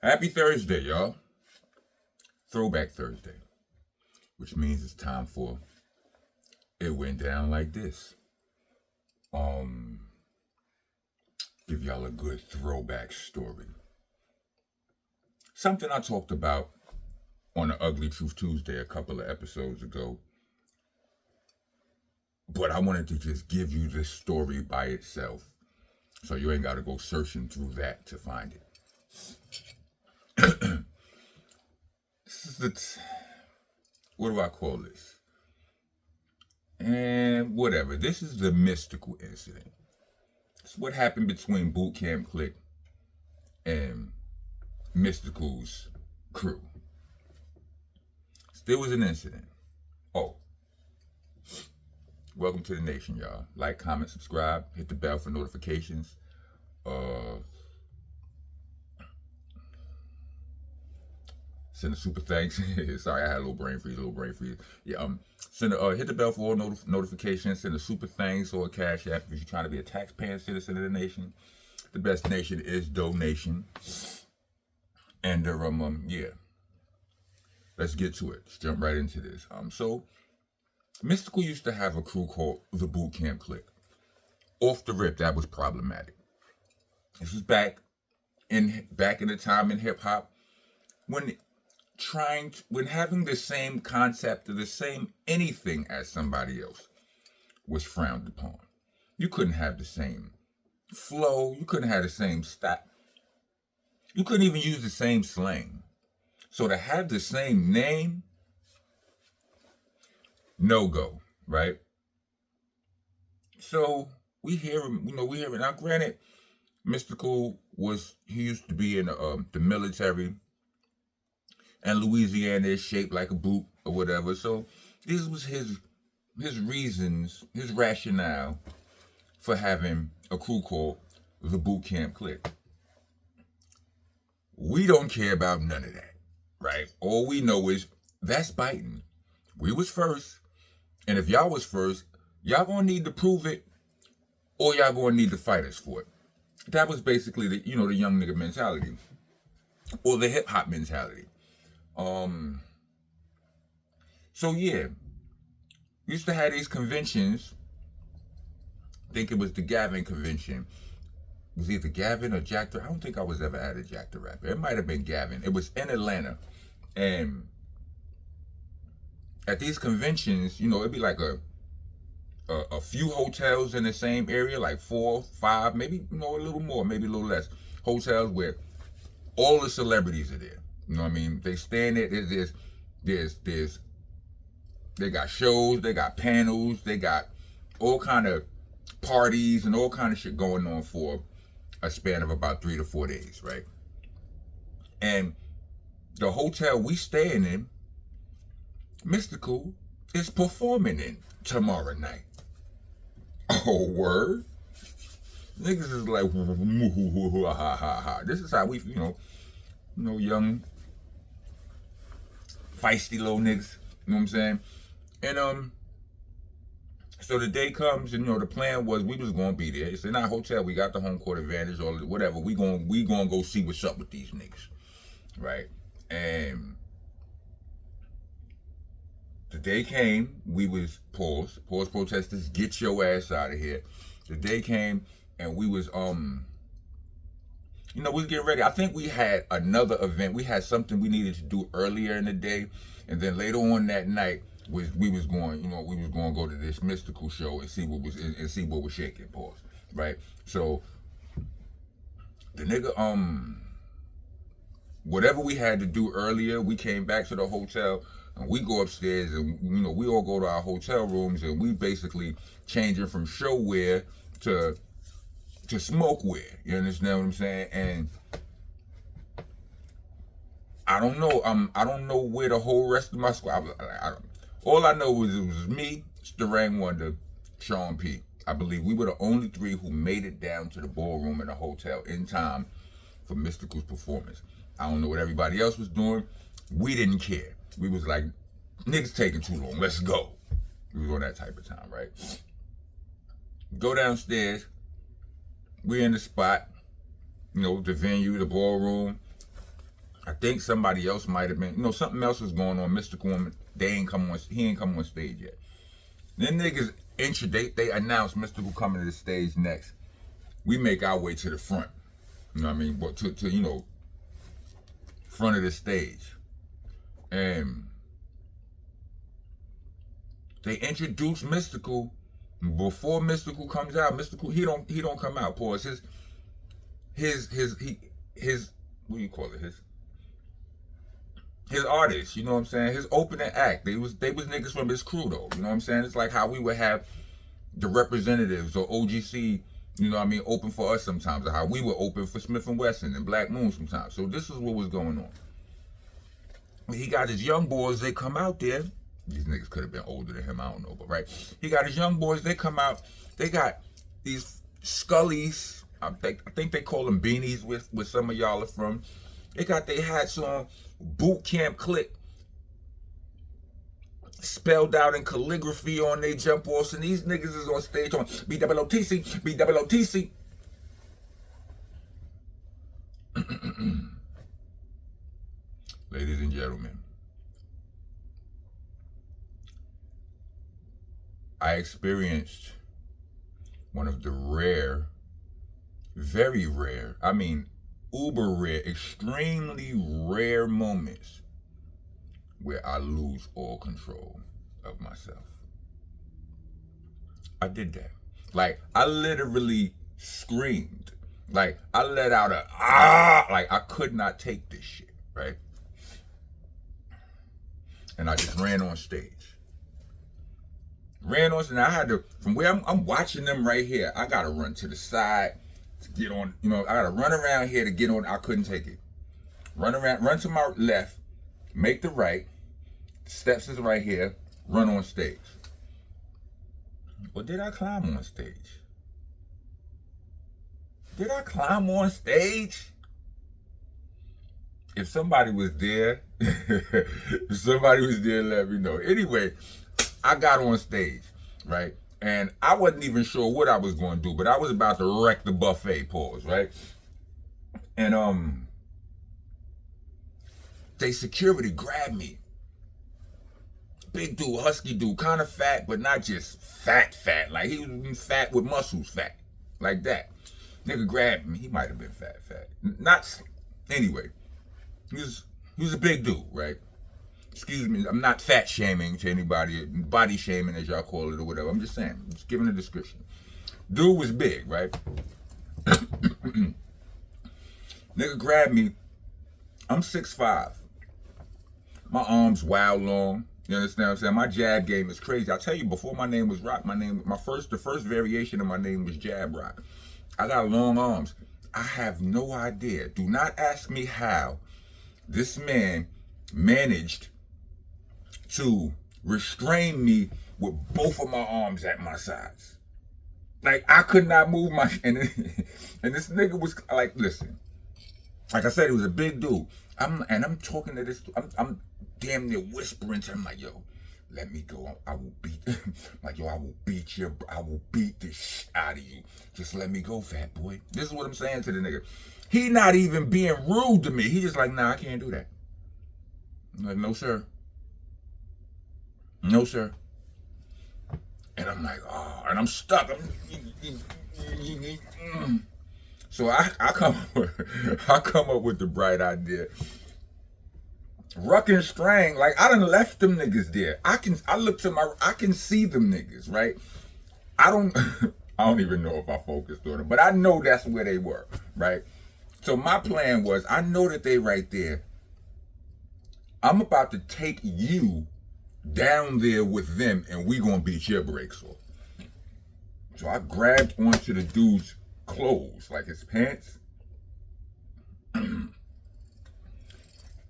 Happy Thursday, y'all. Throwback Thursday, which means it's time for It Went Down Like This. Give y'all a good throwback story. Something I talked about on the Ugly Truth Tuesday a couple of episodes ago. But I wanted to just give you this story by itself, so you ain't got to go searching through that to find it. What do I call this? And whatever. This is the mystical incident. It's what happened between BOOTCAMP CLIK and Mystical's crew. There was an incident. Oh. Welcome to the nation, y'all. Like, comment, subscribe, hit the bell for notifications. Send a super thanks. Sorry, I had a little brain freeze. Yeah, hit the bell for all notifications. Send a super thanks or a cash app if you're trying to be a taxpaying citizen of the nation. The best nation is donation. And yeah, let's get to it. Let's jump right into this. So Mystical used to have a crew called the BOOTCAMP CLIK. Off the rip, that was problematic. This was back in the time in hip hop when having the same concept or the same anything as somebody else was frowned upon. You couldn't have the same flow. You couldn't have the same style. You couldn't even use the same slang. So to have the same name, no go, right? So we hear him, we hear it. Now, granted, Mystical he used to be in the military, and Louisiana is shaped like a boot or whatever. So this was his reasons, his rationale for having a crew called the BOOTCAMP CLIK. We don't care about none of that, right? All we know is that's biting. We was first, and if y'all was first, y'all gonna need to prove it, or y'all gonna need to fight us for it. That was basically the young nigga mentality, or the hip hop mentality. So yeah, we used to have these conventions. I think it was the Gavin convention. It was either Gavin or Jack the... I don't think I was ever at a Jack the Rapper. It might have been Gavin. It was in Atlanta. And at these conventions, it'd be like a few hotels in the same area, like 4, 5, maybe a little more, maybe a little less. Hotels where all the celebrities are there. You know what I mean? They stand there. They got shows, they got panels, they got all kind of parties and all kind of shit going on for a span of about 3 to 4 days, right? And the hotel we staying in, Mystical is performing in tomorrow night. Oh, word? Niggas is like, ha ha ha. This is how we, young, feisty little niggas. You know what I'm saying? And so the day comes, and the plan was we was gonna be there. It's in our hotel. We got the home court advantage or whatever. We gonna go see what's up with these niggas, right? And the day came. We was pause protesters. Get your ass out of here. The day came, and we was we was getting ready. I think we had another event. We had something we needed to do earlier in the day, and then later on that night we was going to go to this Mystical show and see what was shaking, pause, right? So the nigga whatever we had to do earlier, we came back to the hotel and we go upstairs and we all go to our hotel rooms and we basically changing from show wear to smoke wear. You understand what I'm saying? And I don't know where the whole rest of my squad. All I know was it was me, Starang Wonder, Sean P. I believe we were the only 3 who made it down to the ballroom in the hotel in time for Mystical's performance. I don't know what everybody else was doing. We didn't care. We was like, niggas taking too long. Let's go. We was on that type of time, right? Go downstairs. We're in the spot, the venue, the ballroom. I think somebody else might have been, something else was going on. Mystical, he ain't come on stage yet. Then niggas they announced Mystical coming to the stage next. We make our way to the front. You know what I mean? But to front of the stage. And they introduce Mystical. Before Mystical comes out, Mystical he don't come out. Pause. His what do you call it? His artist, you know what I'm saying? His opening act. They was niggas from his crew though. You know what I'm saying? It's like how we would have the representatives or OGC, you know what I mean, open for us sometimes, or how we would open for Smith & Wesson and Black Moon sometimes. So this is what was going on. He got his young boys, they come out there. These niggas could have been older than him, I don't know, but right. He got his young boys, they come out, they got these Scullies, I think they call them beanies with some of y'all are from. They got their hats on, BOOTCAMP CLIK, spelled out in calligraphy on they jump offs, and these niggas is on stage on BOOTC, BOOTC. Ladies and gentlemen, I experienced one of the rare, very rare, I mean uber rare, extremely rare moments where I lose all control of myself. I did that. Like, I literally screamed. Like, I let out a like I could not take this shit, right? And I just ran on stage. And I had to, from where I'm watching them right here, I gotta run to the side to get on, I gotta run around here to get on. I couldn't take it. Run to my left, make the right, steps is right here, run on stage. Well, did I climb on stage? Did I climb on stage? If somebody was there, let me know. Anyway, I got on stage, right? And I wasn't even sure what I was going to do, but I was about to wreck the buffet, pause, right? And they security grabbed me. Big dude, husky dude, kind of fat, but not just fat. Like he was fat with muscles fat, like that. Nigga grabbed me. He might have been fat. Not, anyway. He was a big dude, right? Excuse me, I'm not fat shaming to anybody, body shaming as y'all call it or whatever. I'm just saying, I'm just giving a description. Dude was big, right? Nigga grabbed me. I'm 6'5". My arms wild long. You understand what I'm saying? My jab game is crazy. I'll tell you, before my name was Rock, the first variation of my name was Jab Rock. I got long arms. I have no idea. Do not ask me how this man managed to restrain me with both of my arms at my sides. Like, I could not move my, and this nigga was like, listen, like I said, he was a big dude. I'm talking to this, I'm damn near whispering to him like, yo, let me go. I will beat, like, yo, I will beat the shit out of you. Just let me go, fat boy. This is what I'm saying to the nigga. He not even being rude to me. He just like, nah, I can't do that. I'm like, no, sir. No, sir. And I'm like, oh, and I'm stuck. So I come up with the bright idea. Ruck and Strang, like I done left them niggas there. I can see them niggas, right? I don't even know if I focused on them, but I know that's where they were, right? So my plan was, I know that they right there. I'm about to take you down there with them and we gonna beat your brakes off. So I grabbed onto the dude's clothes, like his pants,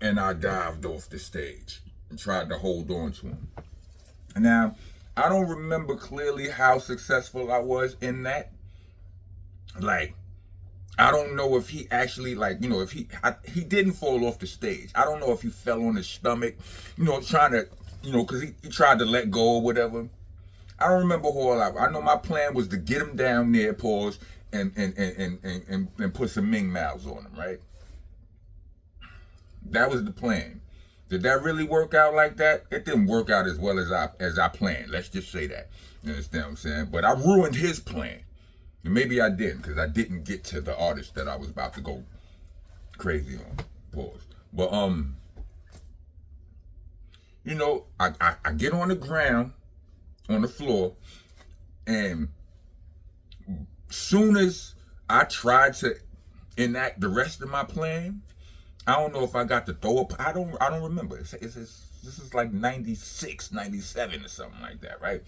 and I dived off the stage and tried to hold on to him. Now, I don't remember clearly how successful I was in that. Like, I don't know if he actually, like, if he didn't fall off the stage. I don't know if he fell on his stomach, trying to, because he tried to let go or whatever. I don't remember all that. I know my plan was to get him down there, pause, and put some Ming Maos on him, right? That was the plan. Did that really work out like that? It didn't work out as well as I planned. Let's just say that. You understand what I'm saying? But I ruined his plan. And maybe I didn't, because I didn't get to the artist that I was about to go crazy on. Pause. But you know, I get on the ground, on the floor, and soon as I tried to enact the rest of my plan, I don't know if I got to throw up. I don't remember. This is like 96, 97 or something like that, right?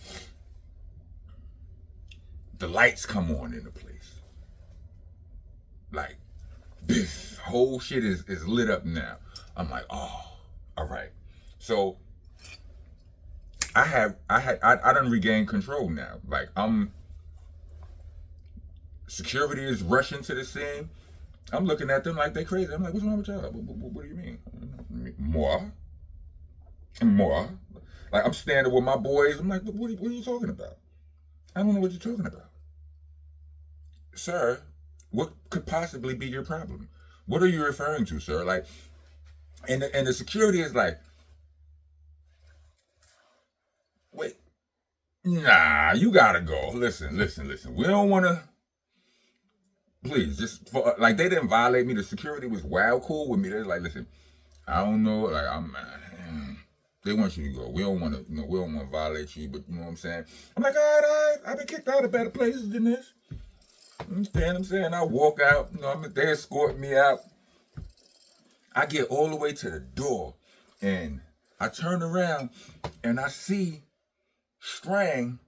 The lights come on in the place. Like, this whole shit is lit up now. I'm like, oh, all right. So I done regained control now. Like, security is rushing to the scene. I'm looking at them like they crazy. I'm like, what's wrong with y'all? What do you mean? More? Like, I'm standing with my boys. I'm like, what are you talking about? I don't know what you're talking about. Sir, what could possibly be your problem? What are you referring to, sir? Like, and the security is like, wait, nah, you gotta go. Listen. We don't want to. Please, just for, like, they didn't violate me. The security was wild cool with me. They're like, listen, I don't know, like, they want you to go. We don't want to, we don't want to violate you, but you know what I'm saying? I'm like, all right, I've been kicked out of better places than this. You understand what I'm saying? I walk out, they escort me out. I get all the way to the door, and I turn around, and I see Strang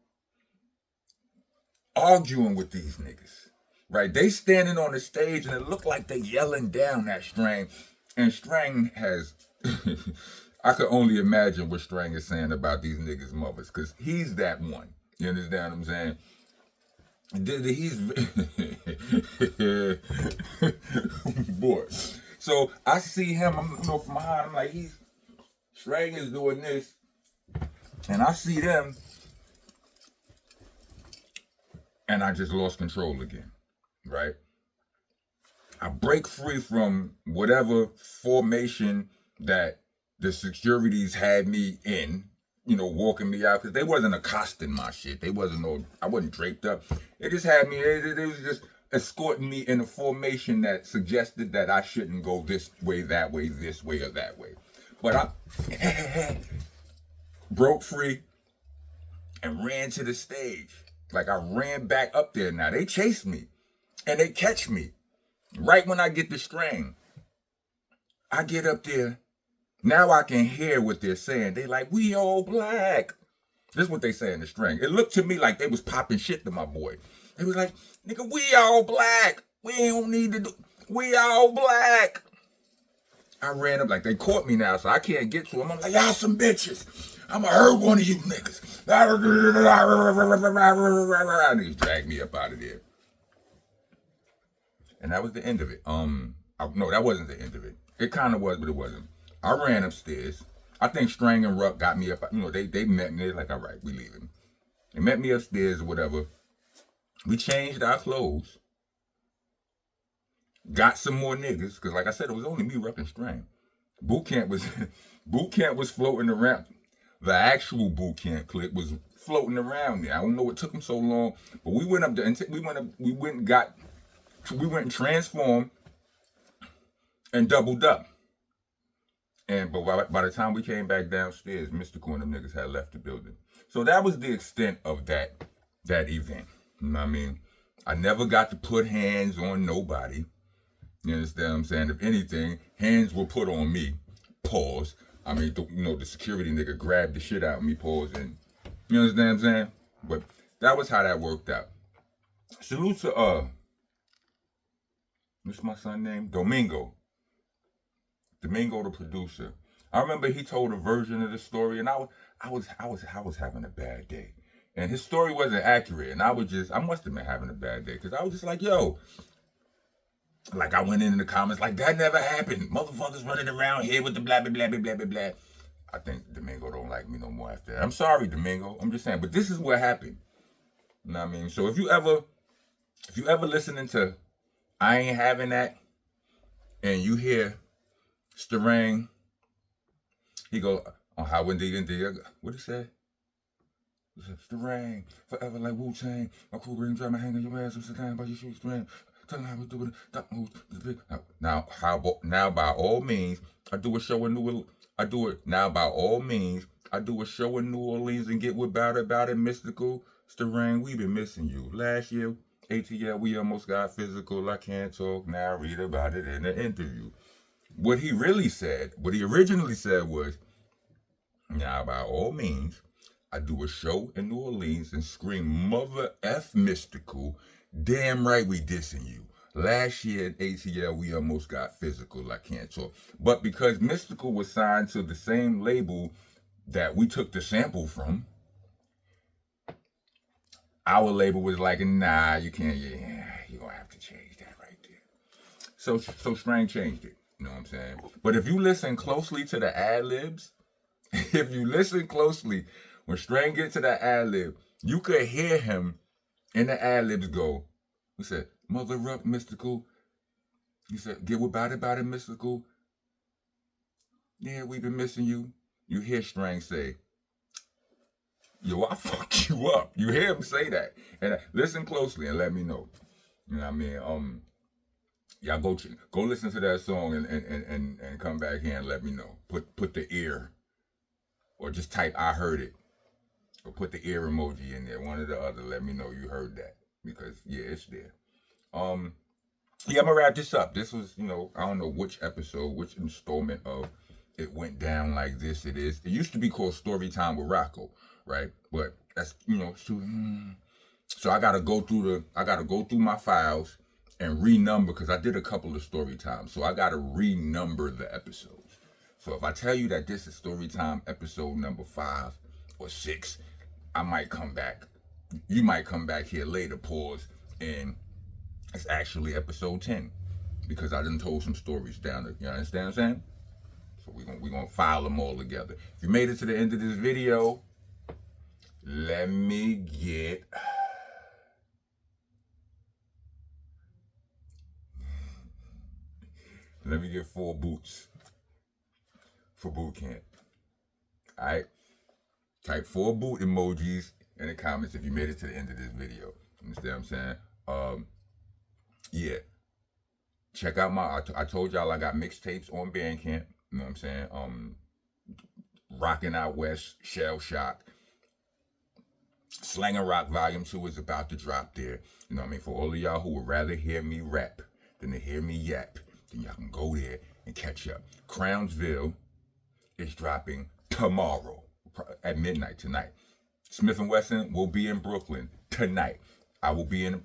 arguing with these niggas. Right, they standing on the stage, and it looked like they yelling down at Strang, and Strang has, I could only imagine what Strang is saying about these niggas' mothers, because he's that one. You understand what I'm saying? He's, boy. So I see him, from behind, I'm like, Strang is doing this, and I see them, and I just lost control again. Right? I break free from whatever formation that the securities had me in, walking me out, because they wasn't accosting my shit. I wasn't draped up. They just had me, they was just escorting me in a formation that suggested that I shouldn't go this way, that way, this way, or that way. But I broke free and ran to the stage. Like, I ran back up there now. They chased me. And they catch me right when I get the Strang. I get up there. Now I can hear what they're saying. They like, we all black. This is what they say in the Strang. It looked to me like they was popping shit to my boy. They was like, nigga, we all black. We don't need to do, we all black. I ran up, like, they caught me now, so I can't get to them. I'm like, y'all some bitches. I'm going to hurt one of you niggas. And he dragged me up out of there. And that was the end of it. No, that wasn't the end of it. It kind of was, but it wasn't. I ran upstairs. I think Strang and Ruck got me up. They met me. They're like, all right, we leaving. They met me upstairs or whatever. We changed our clothes. Got some more niggas, because like I said, it was only me, Ruck, and Strang. Boot camp was floating around. The actual boot camp clique was floating around there. I don't know what took them so long, but we went up there and we went and transformed and doubled up. But by the time we came back downstairs, Mystical and them niggas had left the building. So that was the extent of that event. You know what I mean? I never got to put hands on nobody. You understand what I'm saying? If anything, hands were put on me. Pause. I mean, the security nigga grabbed the shit out of me. Pause. And you understand what I'm saying? But that was how that worked out. Salute to what's my son's name? Domingo, the producer. I remember he told a version of the story, and I was having a bad day, and his story wasn't accurate, and I must have been having a bad day, because I was just like, yo, like, I went in the comments like, that never happened. Motherfuckers running around here with the blah blah blah blah blah blah blah. I think Domingo don't like me no more after that. I'm sorry, Domingo. I'm just saying, but this is what happened. You know what I mean? So if you ever listening to I Ain't Having That, and you hear Starang. He go, on how indeed. What he say? He said, Starang, forever like Wu-Tang. My cool green drama hanging your ass, I'm sitting down by your shoes, Starang. Tell them how we do it. That moves the big. Now by all means, I do a show in New Orleans. I do it now by all means. I do a show in New Orleans and get about it, mystical. Starang, we been missing you. Last year, ATL, we almost got physical. I can't talk now. Read about it in the interview. What he originally said was, now by all means, I do a show in New Orleans and scream Mother F Mystical. Damn right we dissing you. Last year at ATL, we almost got physical. I can't talk. But because Mystical was signed to the same label that we took the sample from, our label was like, nah, you can't. Yeah, you're going to have to change that right there. So Strang changed it. You know what I'm saying? But if you listen closely to the ad-libs, if you listen closely, when Strang gets to that ad-lib, you could hear him in the ad-libs go, he said, Mother up, Mystical. He said, get about it, Mystical. Yeah, we've been missing you. You hear Strang say, yo, I fucked you up. You hear him say that. And listen closely and let me know. You know what I mean? Y'all go listen to that song and come back here and let me know. Put the ear, or just type I heard it, or put the ear emoji in there. One or the other. Let me know you heard that, because yeah, it's there. Yeah, I'm gonna wrap this up. This was, I don't know which episode, which installment of It Went Down Like This it is. It used to be called Story Time with Rocco, right? But that's, it's too. So I gotta go through my files and renumber, because I did a couple of story times. So I gotta renumber the episodes. So if I tell you that this is story time episode number 5 or 6, I might come back. You might come back here later, pause, and it's actually episode 10, because I done told some stories down there. You understand what I'm saying? So we're gonna file them all together. If you made it to the end of this video, let me get 4 boots for boot camp. All right, type 4 boot emojis in the comments if you made it to the end of this video. Understand what I'm saying? Yeah. Check out I told y'all I got mixtapes on Bandcamp. You know what I'm saying? Rockin' Out West, Shell Shock. Slang and Rock Volume 2 is about to drop there. You know what I mean? For all of y'all who would rather hear me rap than to hear me yap, then y'all can go there and catch up. Crownsville is dropping tomorrow at midnight tonight. Smith & Wesson will be in Brooklyn tonight. I will be in.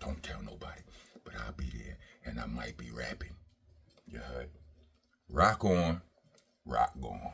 Don't tell nobody, but I'll be there, and I might be rapping. You heard? Rock on, rock gone.